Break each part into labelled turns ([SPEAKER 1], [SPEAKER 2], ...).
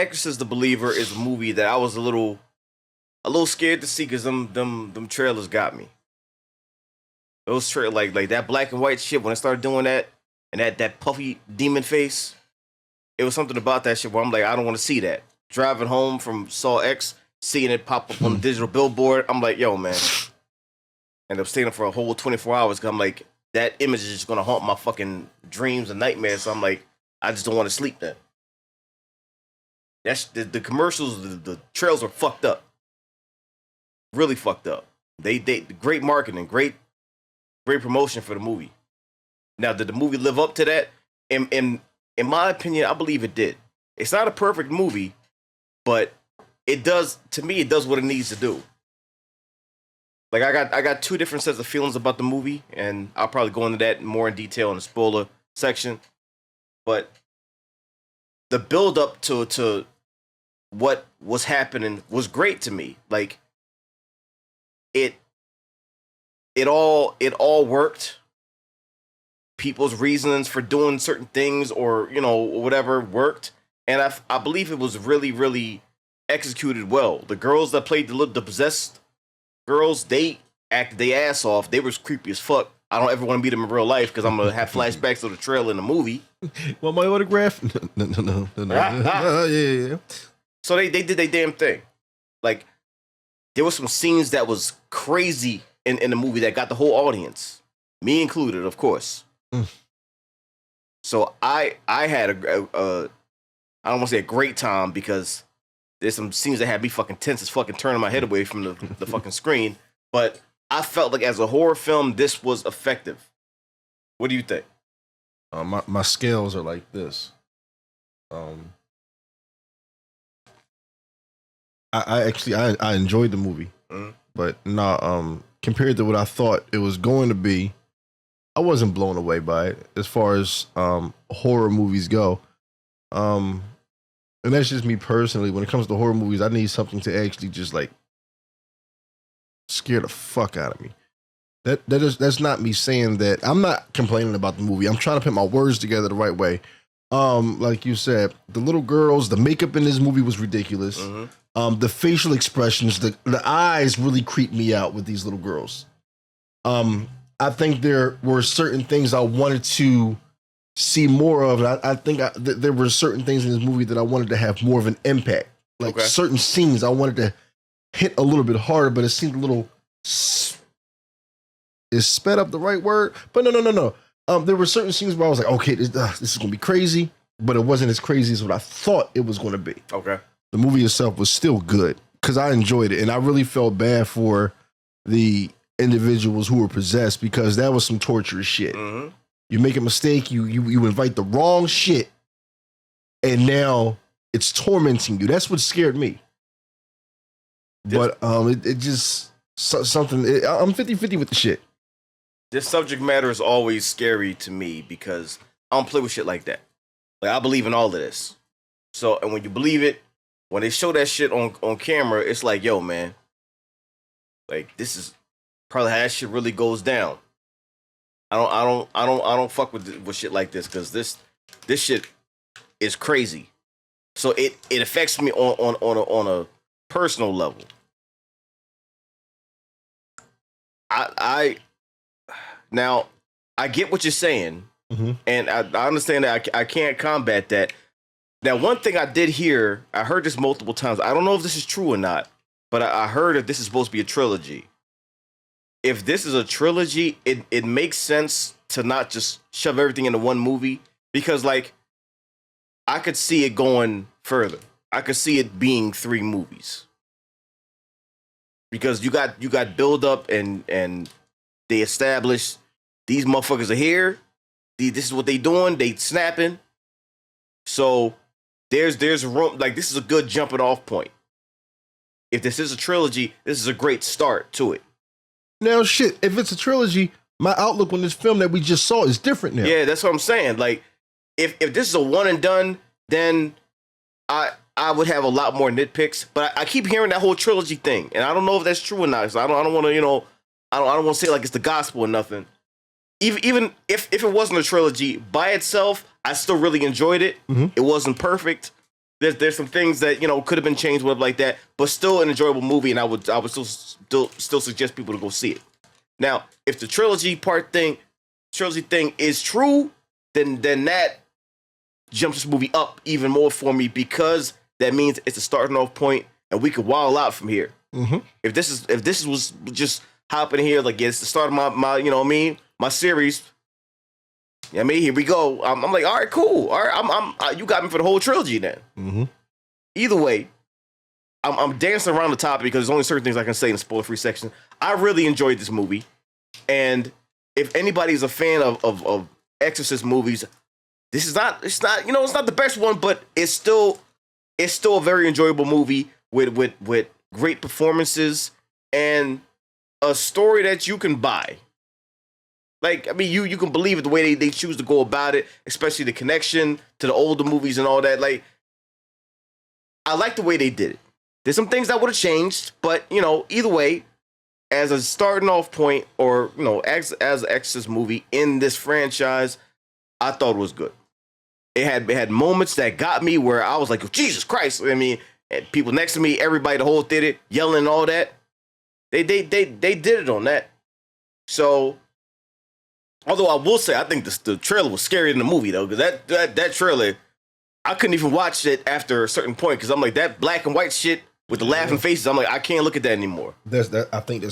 [SPEAKER 1] Exorcist the Believer is a movie that I was a little scared to see because them trailers got me. Those like that black and white shit when I started doing that and that puffy demon face. It was something about that shit where I'm like, I don't want to see that. Driving home from Saw X, seeing it pop up on the digital billboard, I'm like, yo, man. And I'm staying for a whole 24 hours because I'm like, that image is just gonna haunt my fucking dreams and nightmares. So I'm like, I just don't want to sleep then. That's the commercials, the trails are fucked up. Really fucked up. They great marketing, great promotion for the movie. Now, did the movie live up to that? In my opinion, I believe it did. It's not a perfect movie, but it does, to me, it does what it needs to do. Like I got two different sets of feelings about the movie, and I'll probably go into that more in detail in the spoiler section. But the build up to what was happening was great to me. Like it all worked. People's reasons for doing certain things or, you know, whatever worked. And I believe it was really, really executed well. The girls that played the possessed girls, they acted their ass off. They was creepy as fuck. I don't ever want to meet them in real life because I'm going to have flashbacks of the trailer in the movie.
[SPEAKER 2] Want my autograph? No. Yeah.
[SPEAKER 1] So they did their damn thing. Like, there were some scenes that was crazy in the movie that got the whole audience. Me included, of course. So I had I don't want to say a great time because there's some scenes that had me fucking tense as fucking turning my head away from the fucking screen. But I felt like as a horror film, this was effective. What do you think?
[SPEAKER 2] My scales are like this. I actually enjoyed the movie, but no, compared to what I thought it was going to be, I wasn't blown away by it as far as horror movies go. And that's just me personally. When it comes to horror movies, I need something to actually just like scare the fuck out of me. That's not me saying that. I'm not complaining about the movie. I'm trying to put my words together the right way. Like you said, the little girls, the makeup in this movie was ridiculous. The facial expressions, the eyes really creeped me out with these little girls. I think there were certain things I wanted to see more of. I think there were certain things in this movie that I wanted to have more of an impact. Like certain scenes I wanted to hit a little bit harder, but it seemed a little... Is sped up the right word? But no. There were certain scenes where I was like, okay, this is going to be crazy, but it wasn't as crazy as what I thought it was going to be. Okay. The movie itself was still good because I enjoyed it, and I really felt bad for the individuals who were possessed because that was some torturous shit. You make a mistake, you invite the wrong shit, and now it's tormenting you. That's what scared me. But it just something. I'm 50-50 with the shit.
[SPEAKER 1] This subject matter is always scary to me because I don't play with shit like that. Like, I believe in all of this. So, and when you believe it, when they show that shit on camera, it's like, yo, man, like, this is probably how that shit really goes down. I don't fuck with shit like this because this shit is crazy. So it affects me on a personal level. Now, I get what you're saying, and I understand that I can't combat that. Now, one thing I did hear, I heard this multiple times. I don't know if this is true or not, but I heard that this is supposed to be a trilogy. If this is a trilogy, it makes sense to not just shove everything into one movie because, like, I could see it going further. I could see it being 3 movies because you got build up and they establish these motherfuckers are here. This is what they doing. They snapping. So there's room. Like, this is a good jumping off point. If this is a trilogy, this is a great start to it.
[SPEAKER 2] Now, shit, if it's a trilogy, my outlook on this film that we just saw is different now.
[SPEAKER 1] Yeah, that's what I'm saying. Like, if this is a one and done, then I would have a lot more nitpicks. But I keep hearing that whole trilogy thing, and I don't know if that's true or not. So I don't want to, you know, I don't want to say like it's the gospel or nothing. Even if it wasn't a trilogy by itself, I still really enjoyed it. It wasn't perfect, there's some things that could have been changed with like that, but still an enjoyable movie, and I would still suggest people to go see it. Now, if the trilogy thing is true, then that jumps this movie up even more for me, because that means it's a starting off point, and we could wild out from here.
[SPEAKER 2] Mm-hmm.
[SPEAKER 1] If this was just hopping here, like it's the start of my my series. Here we go. I'm like, all right, cool. All right, you got me for the whole trilogy then.
[SPEAKER 2] Mm-hmm.
[SPEAKER 1] Either way, I'm dancing around the topic because there's only certain things I can say in the spoiler-free section. I really enjoyed this movie, and if anybody's a fan of Exorcist movies, it's not the best one, but it's still a very enjoyable movie with great performances and a story that you can buy. Like, you can believe it the way they choose to go about it, especially the connection to the older movies and all that. Like, I like the way they did it. There's some things that would have changed, but, either way, as a starting off point or, as an Exorcist movie in this franchise, I thought it was good. It had moments that got me where I was like, Jesus Christ. And people next to me, everybody, the whole theater, yelling and all that. They did it on that. So, although I will say, I think the trailer was scarier than the movie, though, because that trailer, I couldn't even watch it after a certain point, because I'm like, that black and white shit with the laughing faces, I'm like, I can't look at that anymore.
[SPEAKER 2] I think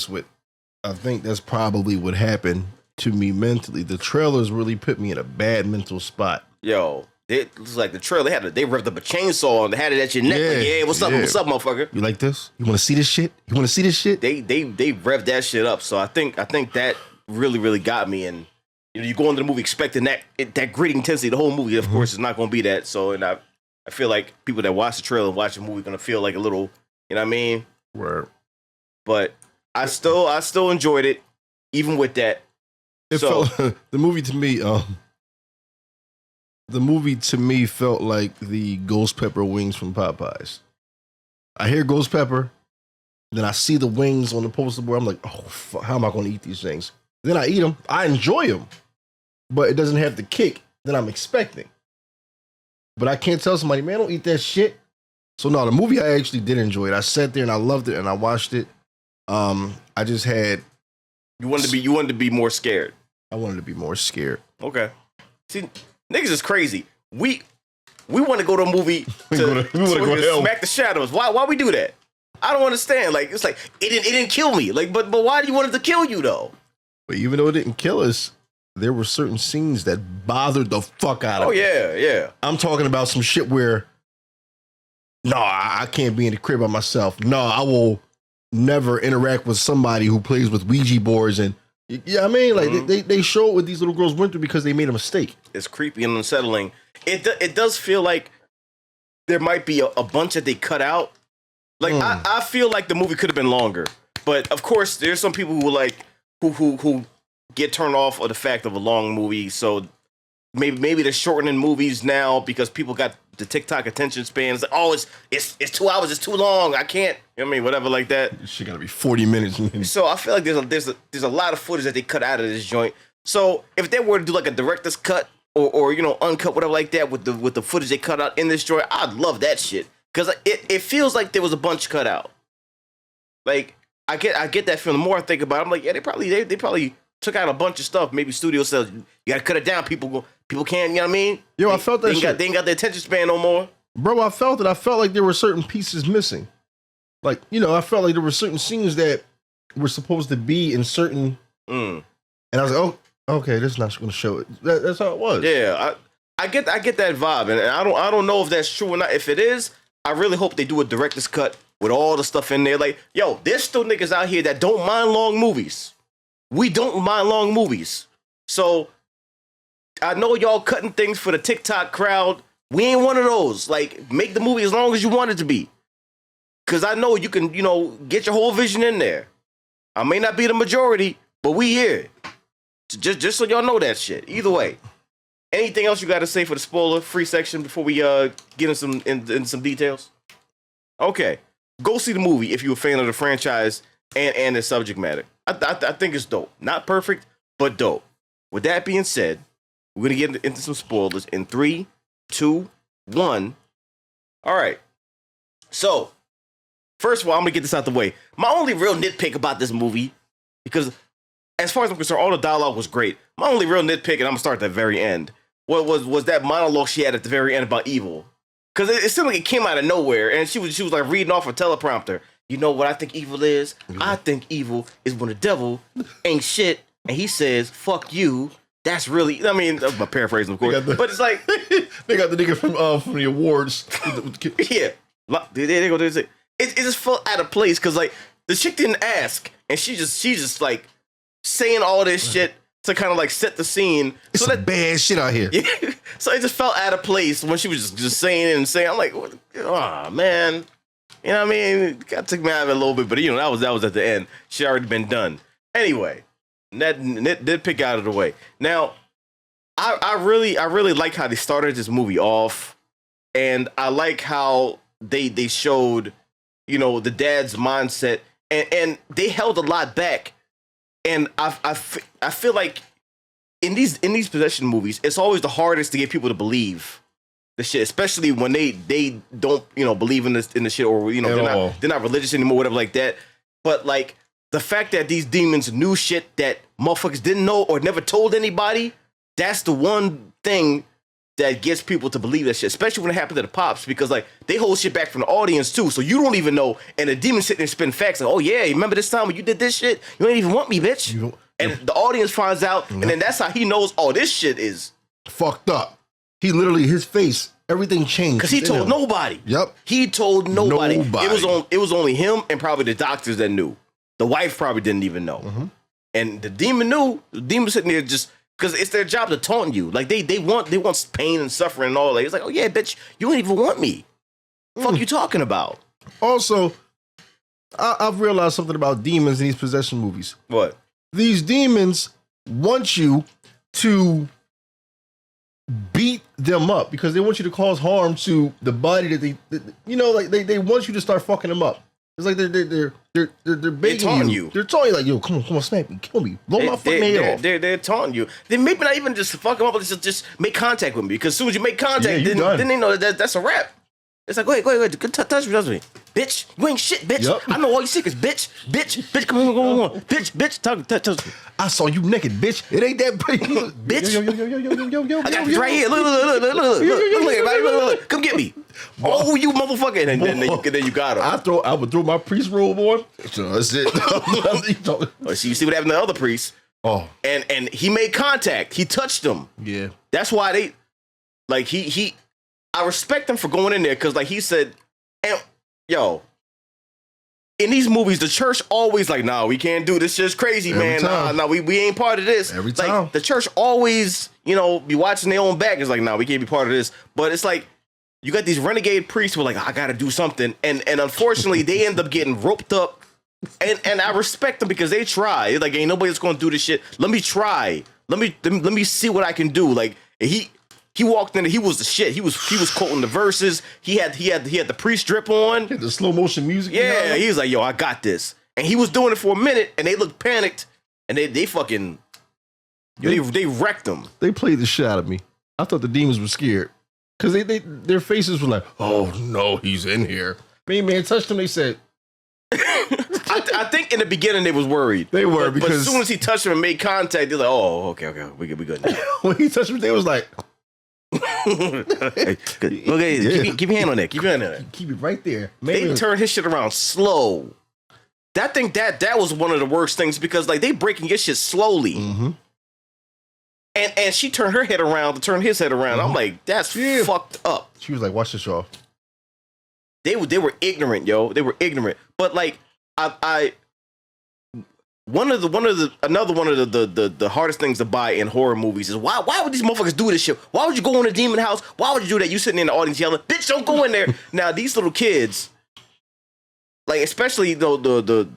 [SPEAKER 2] that's probably what happened to me mentally. The trailers really put me in a bad mental spot.
[SPEAKER 1] Yo, it was like the trailer, they revved up a chainsaw and they had it at your neck. What's up, motherfucker?
[SPEAKER 2] You like this? You want to see this shit? They
[SPEAKER 1] revved that shit up. So I think that really, really got me. And you go into the movie expecting that gritty intensity. The whole movie, of course, is not going to be that. So, and I feel like people that watch the trailer and watch the movie are going to feel like a little,
[SPEAKER 2] Word.
[SPEAKER 1] But I still enjoyed it, even with that.
[SPEAKER 2] The movie to me felt like the ghost pepper wings from Popeyes. I hear ghost pepper, then I see the wings on the poster board. I'm like, oh, fuck, how am I going to eat these things? Then I eat them. I enjoy them, but it doesn't have the kick that I'm expecting. But I can't tell somebody, man, don't eat that shit. So no, the movie, I actually did enjoy it. I sat there and I loved it and I watched it. I just had...
[SPEAKER 1] You wanted to be more scared.
[SPEAKER 2] I wanted to be more scared.
[SPEAKER 1] Okay. See, niggas is crazy. We want to go to a movie to smack the shadows. Why we do that? I don't understand. Like, it's like it didn't kill me. Like, but why do you want it to kill you though?
[SPEAKER 2] But even though it didn't kill us, there were certain scenes that bothered the fuck out of me.
[SPEAKER 1] Oh yeah.
[SPEAKER 2] I'm talking about some shit where, no, I can't be in the crib by myself. No, I will never interact with somebody who plays with Ouija boards. And they show what these little girls went through because they made a mistake.
[SPEAKER 1] It's creepy and unsettling. It does feel like there might be a bunch that they cut out. Like I feel like the movie could have been longer, but of course there's some people who get turned off of the fact of a long movie. So maybe they're shortening movies now because people got the TikTok attention spans. Like, oh, it's 2 hours. It's too long. I can't. Whatever like that.
[SPEAKER 2] She gotta be 40 minutes.
[SPEAKER 1] So I feel like there's a lot of footage that they cut out of this joint. So if they were to do like a director's cut or uncut, whatever like that with the footage they cut out in this joint, I'd love that shit because it feels like there was a bunch cut out. Like I get that feeling. The more I think about it, I'm like, yeah, they probably took out a bunch of stuff. Maybe studio says you gotta cut it down. People can't. You know what I mean?
[SPEAKER 2] Yo, I felt that shit.
[SPEAKER 1] They ain't got the attention span no more.
[SPEAKER 2] Bro, I felt it. I felt like there were certain pieces missing. Like, I felt like there were certain scenes that were supposed to be in certain... And I was like, oh, okay, this is not going to show it. That's how it was.
[SPEAKER 1] Yeah, I get that vibe. And I don't know if that's true or not. If it is, I really hope they do a director's cut with all the stuff in there. Like, yo, there's still niggas out here that don't mind long movies. We don't mind long movies. So, I know y'all cutting things for the TikTok crowd. We ain't one of those. Like, make the movie as long as you want it to be. Because I know you can, get your whole vision in there. I may not be the majority, but we here. Just so y'all know that shit. Either way. Anything else you got to say for the spoiler-free section before we get in some details? Okay. Go see the movie if you're a fan of the franchise and the subject matter. I think it's dope. Not perfect, but dope. With that being said, we're going to get into some spoilers in 3, 2, 1. All right. So, first of all, I'm going to get this out the way. My only real nitpick about this movie, because as far as I'm concerned, all the dialogue was great. My only real nitpick, and I'm going to start at the very end, was that monologue she had at the very end about evil. Because it seemed like it came out of nowhere, and she was like reading off a teleprompter. You know what I think evil is? I think evil is when the devil ain't shit, and he says, fuck you. That's really, I mean, I'm paraphrasing, of course, but it's like...
[SPEAKER 2] they got the nigga from the awards.
[SPEAKER 1] Yeah. They go. It just felt out of place, because, like, the chick didn't ask, and she just like, saying all this shit to kind of, like, set the scene.
[SPEAKER 2] It's some bad shit out here.
[SPEAKER 1] Yeah. So it just felt out of place when she was just saying it and saying, I'm like, oh, man. You know what I mean? Got to take me out of it a little bit, but, you know, that was at the end. She already been done. Anyway. That did pick out of the way. Now, I really like how they started this movie off, and I like how they showed, you know, the dad's mindset, and they held a lot back. And I feel like in these possession movies, it's always the hardest to get people to believe the shit, especially when they don't, you know, believe in the shit, or, you know, they're not religious anymore, whatever like that. But like, the fact that these demons knew shit that motherfuckers didn't know or never told anybody, that's the one thing that gets people to believe that shit, especially when it happened to the Pops, because, like, they hold shit back from the audience, too, so you don't even know, and the demon sitting there spitting facts, like, oh, yeah, remember this time when you did this shit? You didn't even want me, bitch. And the audience finds out, and then that's how he knows, oh, this shit is...
[SPEAKER 2] fucked up. He literally, his face, everything changed.
[SPEAKER 1] Because he told nobody.
[SPEAKER 2] Yep.
[SPEAKER 1] He told nobody. It was only him and probably the doctors that knew. The wife probably didn't even know. Mm-hmm. And the demon knew. The demon sitting there just, because it's their job to taunt you. Like, they want pain and suffering and all that. It's like, oh yeah, bitch, you don't even want me. Fuck you talking about?
[SPEAKER 2] Also, I've realized something about demons in these possession movies.
[SPEAKER 1] What?
[SPEAKER 2] These demons want you to beat them up because they want you to cause harm to the body that you know, like they want you to start fucking them up. It's like they're begging you. They're taunting you, like, yo, come on, smack me, kill me, blow my fucking head off.
[SPEAKER 1] They're taunting you. They maybe not even just fuck them up, but just make contact with me, because as soon as you make contact, then they know that's a wrap. It's like, go ahead, touch me, bitch. You ain't shit, bitch. Yep. I know all your secrets, bitch. Come on, bitch. Touch me.
[SPEAKER 2] I saw you naked, bitch. It ain't that
[SPEAKER 1] bitch. Yo. I got this right here. Look, come get me. Oh, you motherfucker. And then you got him.
[SPEAKER 2] I would throw my priest robe on. So that's it.
[SPEAKER 1] You see what happened to the other priest?
[SPEAKER 2] Oh.
[SPEAKER 1] And he made contact. He touched him.
[SPEAKER 2] Yeah.
[SPEAKER 1] That's why they, like, I respect him for going in there, because, like, he said, and yo, in these movies, the church always like, nah, we can't do this. Shit's crazy, man. Nah, we ain't part of this.
[SPEAKER 2] Every time.
[SPEAKER 1] Like, the church always, you know, be watching their own back. It's like, nah, we can't be part of this. But it's like, you got these renegade priests who are like, I gotta do something. And unfortunately, they end up getting roped up. And I respect them because they try. Like, ain't nobody that's gonna do this shit. Let me try. Let me see what I can do. Like, he walked in, he was the shit. He was quoting the verses. He had the priest drip on.
[SPEAKER 2] The slow motion music.
[SPEAKER 1] Yeah, he was like, yo, I got this. And he was doing it for a minute, and they looked panicked, and they fucking, they wrecked him.
[SPEAKER 2] They played the shit out of me. I thought the demons were scared, because their faces were like, oh no, he's in here. Man touched them, they said.
[SPEAKER 1] I think in the beginning they was worried.
[SPEAKER 2] They were,
[SPEAKER 1] but as soon as he touched them and made contact, they're like, oh, okay, we good now.
[SPEAKER 2] When he touched them, they was like,
[SPEAKER 1] okay, yeah. Keep your hand on that. Keep
[SPEAKER 2] it right there.
[SPEAKER 1] They turned his shit around slow. I think that was one of the worst things, because, like, they breaking your shit slowly.
[SPEAKER 2] Mm-hmm.
[SPEAKER 1] And she turned her head around to turn his head around. Mm-hmm. I'm like, that's fucked up.
[SPEAKER 2] She was like, watch this, y'all.
[SPEAKER 1] They were ignorant, yo. They were ignorant. But, like, another one of the hardest things to buy in horror movies is why would these motherfuckers do this shit? Why would you go in a demon house? Why would you do that? You sitting in the audience yelling, bitch, don't go in there. Now, these little kids, like, especially the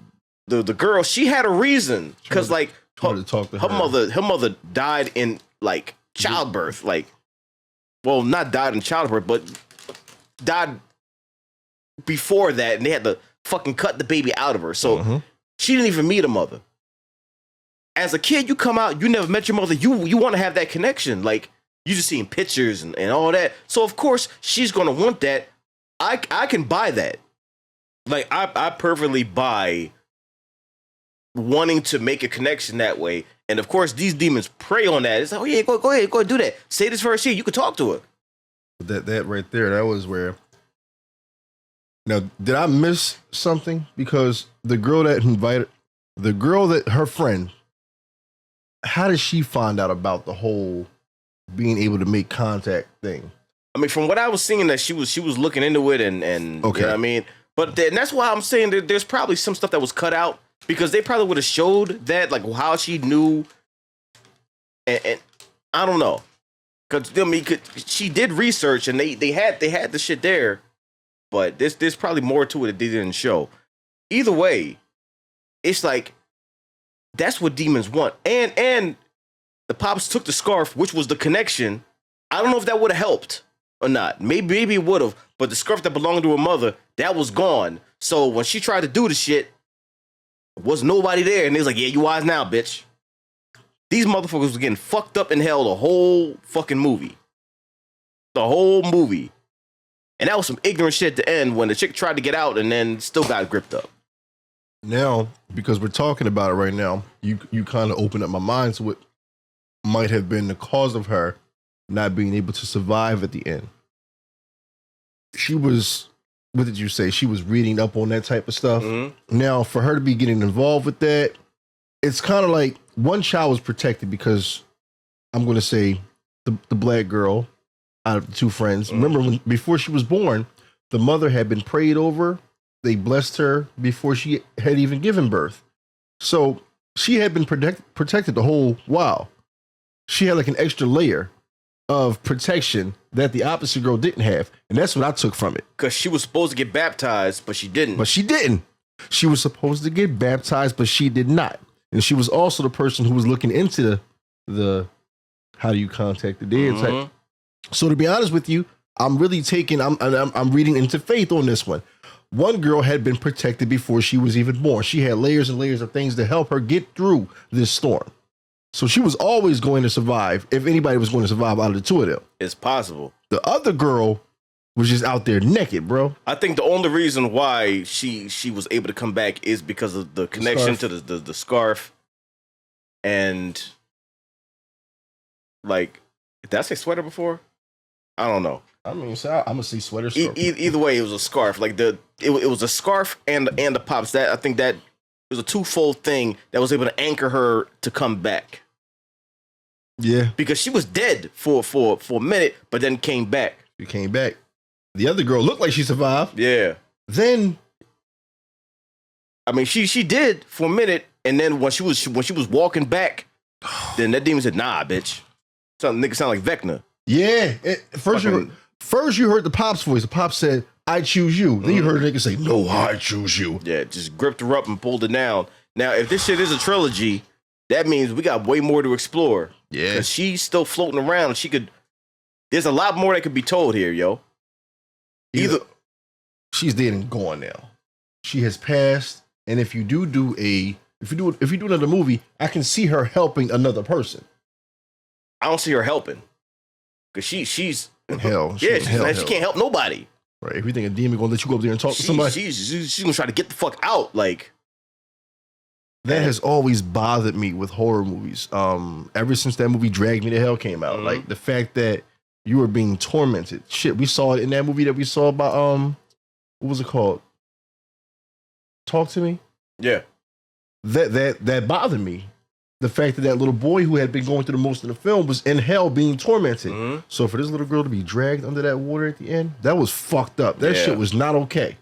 [SPEAKER 1] girl, she had a reason, because, like, her mother died in, like, childbirth, like, well, not died in childbirth, but died before that, and they had to fucking cut the baby out of her. So she didn't even meet a mother. As a kid, you come out, you never met your mother. You want to have that connection. Like, you just seeing pictures and all that. So, of course, she's going to want that. I can buy that. Like I perfectly buy wanting to make a connection that way. And of course, these demons prey on that. It's like, oh yeah, go ahead, do that. Say this verse here. You can talk to her.
[SPEAKER 2] That right there, that was where. Now, did I miss something? Because the girl that her friend, how did she find out about the whole being able to make contact thing?
[SPEAKER 1] I mean, from what I was seeing, that she was looking into it and
[SPEAKER 2] okay.
[SPEAKER 1] You know what I mean? But that's why I'm saying that there's probably some stuff that was cut out because they probably would have showed that, like how she knew. And I don't know. Because I mean, she did research and they had the shit there. But there's probably more to it that they didn't show. Either way, it's like that's what demons want. And the pops took the scarf, which was the connection. I don't know if that would have helped or not. Maybe it would have. But the scarf that belonged to her mother, that was gone. So when she tried to do the shit, was nobody there. And they was like, yeah, you wise now, bitch. These motherfuckers was getting fucked up in hell the whole fucking movie. The whole movie. And that was some ignorant shit at the end when the chick tried to get out and then still got gripped up.
[SPEAKER 2] Now, because we're talking about it right now, you kind of open up my mind to what might have been the cause of her not being able to survive at the end. She was, what did you say? She was reading up on that type of stuff. Mm-hmm. Now, for her to be getting involved with that, it's kind of like one child was protected because I'm going to say the black girl out of the two friends. Mm-hmm. Remember before she was born, the mother had been prayed over. They blessed her before she had even given birth. So she had been protected the whole while. She had like an extra layer of protection that the opposite girl didn't have. And that's what I took from it.
[SPEAKER 1] Because she was supposed to get baptized, but she didn't.
[SPEAKER 2] She was supposed to get baptized, but she did not. And she was also the person who was looking into the how do you contact the dead type. So to be honest with you, I'm really I'm reading into faith on this one. One girl had been protected before she was even born. She had layers and layers of things to help her get through this storm. So she was always going to survive if anybody was going to survive out of the two of them.
[SPEAKER 1] It's possible.
[SPEAKER 2] The other girl was just out there naked, bro.
[SPEAKER 1] I think the only reason why she was able to come back is because of the connection to the scarf. And like, did I say sweater before? I don't know.
[SPEAKER 2] I mean, so I'm gonna see sweater.
[SPEAKER 1] Either way, it was a scarf. Like it was a scarf and the pops. That I think that was a twofold thing that was able to anchor her to come back.
[SPEAKER 2] Yeah,
[SPEAKER 1] because she was dead for a minute, but then came back.
[SPEAKER 2] She came back. The other girl looked like she survived.
[SPEAKER 1] Yeah.
[SPEAKER 2] Then,
[SPEAKER 1] I mean, she did for a minute, and then when she was walking back, then that demon said, "Nah, bitch." Nigga sound like Vecna.
[SPEAKER 2] Yeah. First you heard the pop's voice. The pop said, "I choose you." Then you heard a nigga say, "No, I choose you."
[SPEAKER 1] Yeah, just gripped her up and pulled her down. Now, if this shit is a trilogy, that means we got way more to explore.
[SPEAKER 2] Yeah.
[SPEAKER 1] Because she's still floating around. There's a lot more that could be told here, yo. Either
[SPEAKER 2] she's dead and gone now. She has passed. And if you do another movie, I can see her helping another person.
[SPEAKER 1] I don't see her helping. Because she's
[SPEAKER 2] in hell.
[SPEAKER 1] She can't help nobody.
[SPEAKER 2] Right. If you think a demon gonna let you go up there and talk to somebody,
[SPEAKER 1] she's gonna try to get the fuck out. Like,
[SPEAKER 2] that has always bothered me with horror movies. Ever since that movie Drag Me to Hell came out, like the fact that you were being tormented. Shit, we saw it in that movie that we saw about what was it called? Talk to Me.
[SPEAKER 1] Yeah.
[SPEAKER 2] That bothered me. The fact that little boy who had been going through the most of the film was in hell being tormented. Mm-hmm. So for this little girl to be dragged under that water at the end, that was fucked up. That shit was not okay.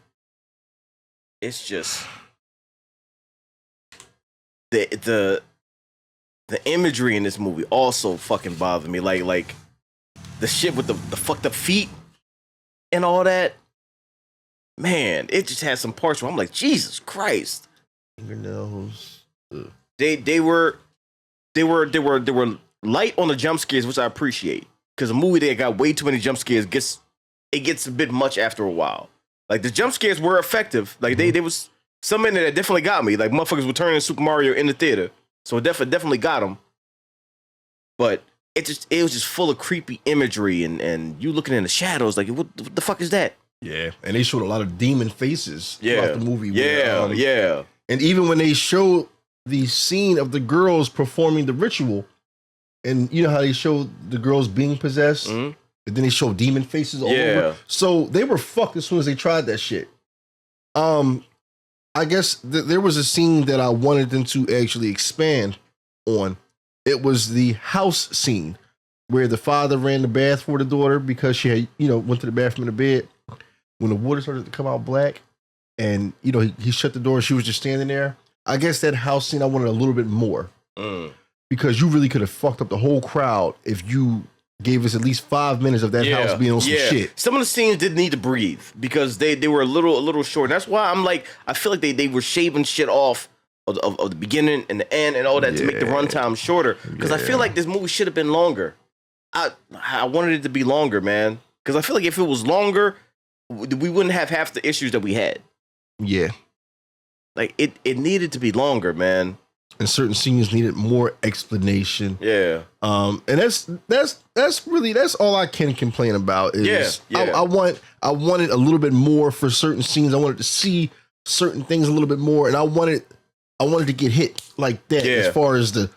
[SPEAKER 1] It's just the imagery in this movie also fucking bothered me. Like the shit with the fucked up feet and all that. Man, it just had some parts where I'm like, Jesus Christ.
[SPEAKER 2] Fingernails. Ugh.
[SPEAKER 1] They were light on the jump scares, which I appreciate. Because a movie that got way too many jump scares gets a bit much after a while. Like the jump scares were effective. Like there was some in there that definitely got me. Like motherfuckers were turning Super Mario in the theater, so it definitely got them. But it was just full of creepy imagery and you looking in the shadows. Like what the fuck is that?
[SPEAKER 2] Yeah, and they showed a lot of demon faces throughout the movie.
[SPEAKER 1] Yeah.
[SPEAKER 2] And even when they showed the scene of the girls performing the ritual, and you know how they showed the girls being possessed, and then they showed demon faces all over. So they were fucked as soon as they tried that shit. I guess there was a scene that I wanted them to actually expand on. It was the house scene where the father ran the bath for the daughter because she had, went to the bathroom in the bed. When the water started to come out black, and he shut the door and she was just standing there. I guess that house scene I wanted a little bit more because you really could have fucked up the whole crowd if you gave us at least 5 minutes of that house being on some shit.
[SPEAKER 1] Some of the scenes did need to breathe because they were a little short. And that's why I feel like they were shaving shit off of the beginning and the end and all that to make the runtime shorter. Because I feel like this movie should have been longer. I wanted it to be longer, man. Because I feel like if it was longer, we wouldn't have half the issues that we had.
[SPEAKER 2] Yeah.
[SPEAKER 1] Like it needed to be longer, man.
[SPEAKER 2] And certain scenes needed more explanation.
[SPEAKER 1] Yeah.
[SPEAKER 2] And that's all I can complain about is I wanted a little bit more for certain scenes. I wanted to see certain things a little bit more, and I wanted to get hit like that as far as the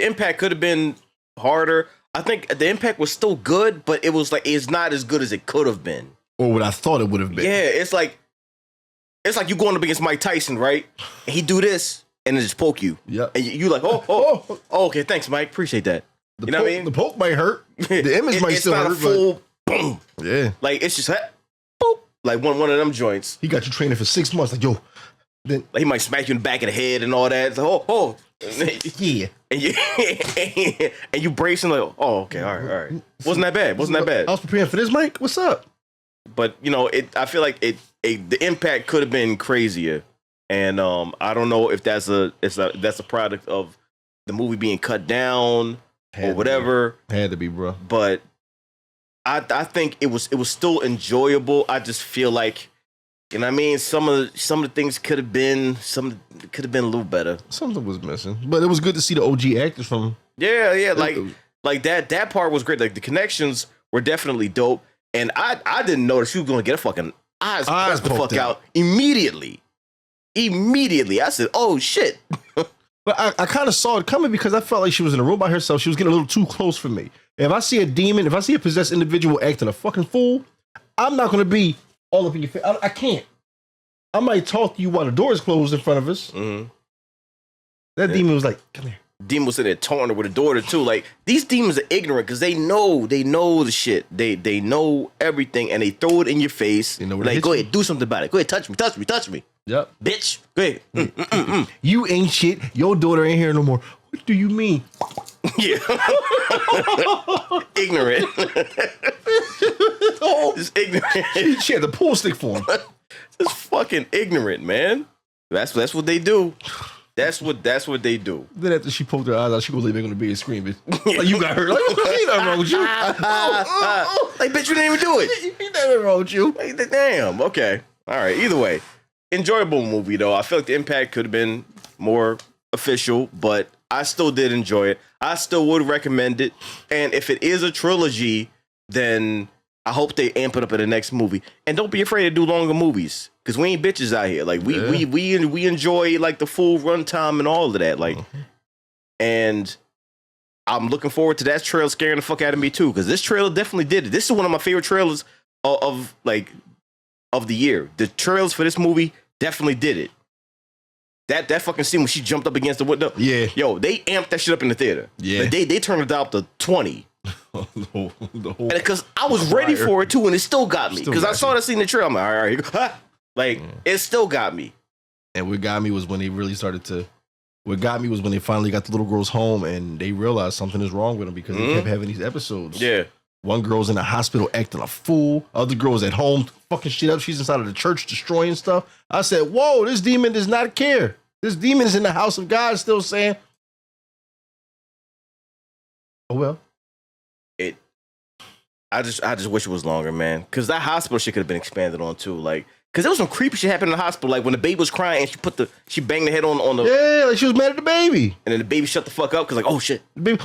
[SPEAKER 1] impact could have been harder. I think the impact was still good, but it was like it's not as good as it could have been.
[SPEAKER 2] Or what I thought it would have been.
[SPEAKER 1] Yeah, it's like you going up against Mike Tyson, right? And he do this and then just poke you.
[SPEAKER 2] Yeah.
[SPEAKER 1] And you like, oh, okay, thanks, Mike. Appreciate that.
[SPEAKER 2] What I mean? The poke might hurt. The image might still hurt.
[SPEAKER 1] It's not a full boom.
[SPEAKER 2] Yeah.
[SPEAKER 1] Like it's just boop. Like one of them joints.
[SPEAKER 2] He got you training for 6 months. Like, yo.
[SPEAKER 1] Then like he might smack you in the back of the head and all that. It's like,
[SPEAKER 2] yeah.
[SPEAKER 1] And you bracing like, oh, okay, all right. Wasn't that bad.
[SPEAKER 2] I was preparing for this, Mike. What's up?
[SPEAKER 1] But I feel like the impact could have been crazier, and I don't know if that's a product of the movie being cut down or whatever.
[SPEAKER 2] Had to be, bro.
[SPEAKER 1] But I think it was still enjoyable. I just feel like, you know what I mean, some of the things could have been a little better.
[SPEAKER 2] Something was missing, but it was good to see the OG actors from.
[SPEAKER 1] Yeah, like that part was great. Like the connections were definitely dope. And I didn't know that she was going to get a fucking eyes the fuck out immediately. I said, oh, shit.
[SPEAKER 2] But I kind of saw it coming because I felt like she was in a room by herself. She was getting a little too close for me. If I see a demon, if I see a possessed individual acting a fucking fool, I'm not going to be all up in your face. I can't. I might talk to you while the door is closed in front of us.
[SPEAKER 1] Mm-hmm.
[SPEAKER 2] That demon was like, come here.
[SPEAKER 1] Demon was in there taunting her with a daughter too. Like these demons are ignorant because they know the shit. They know everything and they throw it in your face. Like go ahead, do something about it. Go ahead, touch me.
[SPEAKER 2] Yep,
[SPEAKER 1] bitch. Go ahead.
[SPEAKER 2] You ain't shit. Your daughter ain't here no more. What do you mean?
[SPEAKER 1] Yeah, ignorant. Just ignorant.
[SPEAKER 2] She had the pool stick for him.
[SPEAKER 1] Just fucking ignorant, man. That's what they do. That's what they do.
[SPEAKER 2] Then after she poked her eyes out, she was leaving on the bed and screaming. Like, you got hurt. Like, ain't nothing wrong with you.
[SPEAKER 1] Like, bitch, you didn't even do it.
[SPEAKER 2] Ain't nothing wrong with you.
[SPEAKER 1] Like, damn. Okay. All right. Either way, enjoyable movie, though. I feel like the impact could have been more official, but I still did enjoy it. I still would recommend it. And if it is a trilogy, then I hope they amp it up in the next movie. And don't be afraid to do longer movies. Because we ain't bitches out here. Like we enjoy like the full runtime and all of that. Like, and I'm looking forward to that trailer scaring the fuck out of me too. Because this trailer definitely did it. This is one of my favorite trailers of the year. The trailers for this movie definitely did it. That fucking scene when she jumped up against the window.
[SPEAKER 2] Yeah.
[SPEAKER 1] Yo, they amped that shit up in the theater. Yeah. Like, they turned it up to 20. Because I was ready for it too, and it still got me. Because I saw that scene in the trailer. I'm like, all right, ha! Like, it still got me.
[SPEAKER 2] And what got me was when they really started to. What got me was when they finally got the little girls home and they realized something is wrong with them because they kept having these episodes.
[SPEAKER 1] Yeah.
[SPEAKER 2] One girl's in the hospital acting a fool. Other girl's at home fucking shit up. She's inside of the church destroying stuff. I said, whoa, this demon does not care. This demon is in the house of God still saying, oh, well.
[SPEAKER 1] I just wish it was longer, man. Because that hospital shit could have been expanded on too. Like, because there was some creepy shit happening in the hospital. Like when the baby was crying and she banged the head on the.
[SPEAKER 2] Yeah, like she was mad at the baby.
[SPEAKER 1] And then the baby shut the fuck up because like, oh shit.
[SPEAKER 2] The baby,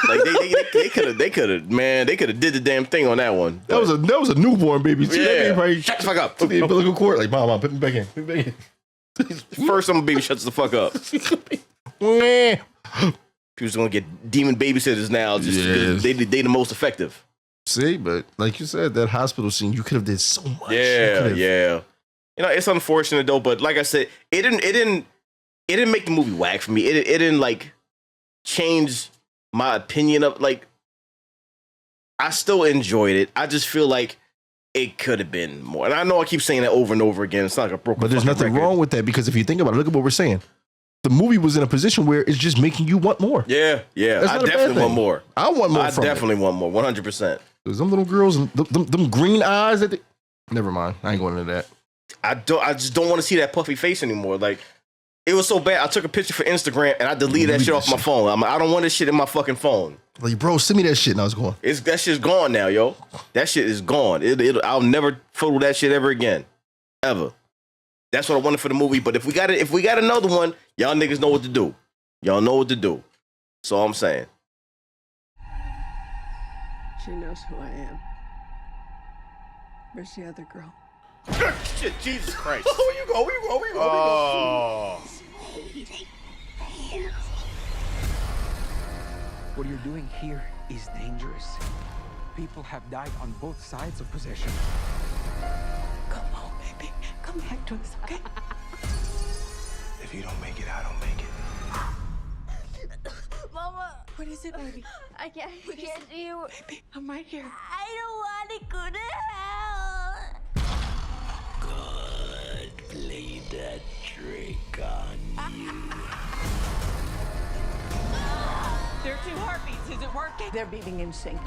[SPEAKER 1] like Like they could have, man, they could have did the damn thing on that one.
[SPEAKER 2] That was a newborn baby too.
[SPEAKER 1] Yeah.
[SPEAKER 2] That
[SPEAKER 1] Shut the fuck up.
[SPEAKER 2] The umbilical cord, like mom, put me back in. Put me back in.
[SPEAKER 1] First, some baby shuts the fuck up. People's gonna get demon babysitters now. Just because they the most effective.
[SPEAKER 2] See, but like you said, that hospital scene, you could have did so much.
[SPEAKER 1] Yeah. You know, it's unfortunate though, but like I said, it didn't make the movie whack for me. It didn't like change my opinion of like. I still enjoyed it. I just feel like it could have been more. And I know I keep saying that over and over again. It's not like a broken.
[SPEAKER 2] But there's nothing wrong with that because if you think about it, look at what we're saying. The movie was in a position where it's just making you want more.
[SPEAKER 1] Yeah. I definitely want more.
[SPEAKER 2] I want more.
[SPEAKER 1] I definitely want more. 100%.
[SPEAKER 2] There's them little girls and them green eyes that. Never mind. I ain't going into that.
[SPEAKER 1] I just don't want to see that puffy face anymore. Like it was so bad. I took a picture for Instagram and I deleted that shit off my phone. I don't want this shit in my fucking phone.
[SPEAKER 2] Like, bro, send me that shit. Now it's gone.
[SPEAKER 1] That shit's gone now, yo. That shit is gone. I'll never photo that shit ever again, ever. That's what I wanted for the movie. But if we got another one, y'all niggas know what to do. Y'all know what to do. That's all I'm saying.
[SPEAKER 3] She knows who I am. Where's the other girl?
[SPEAKER 1] Shit, Jesus Christ.
[SPEAKER 2] Where you go?
[SPEAKER 1] Oh.
[SPEAKER 4] What you're doing here is dangerous. People have died on both sides of possession.
[SPEAKER 3] Come home, baby. Come back to us, okay?
[SPEAKER 4] If you don't make it, I don't make it.
[SPEAKER 5] Mama,
[SPEAKER 3] What is it, baby?
[SPEAKER 5] I can't see you.
[SPEAKER 3] Baby, I'm right here.
[SPEAKER 5] I don't want to go to hell.
[SPEAKER 6] God played that trick on you.
[SPEAKER 3] There are 2 heartbeats. Is it working? They're beating in sync.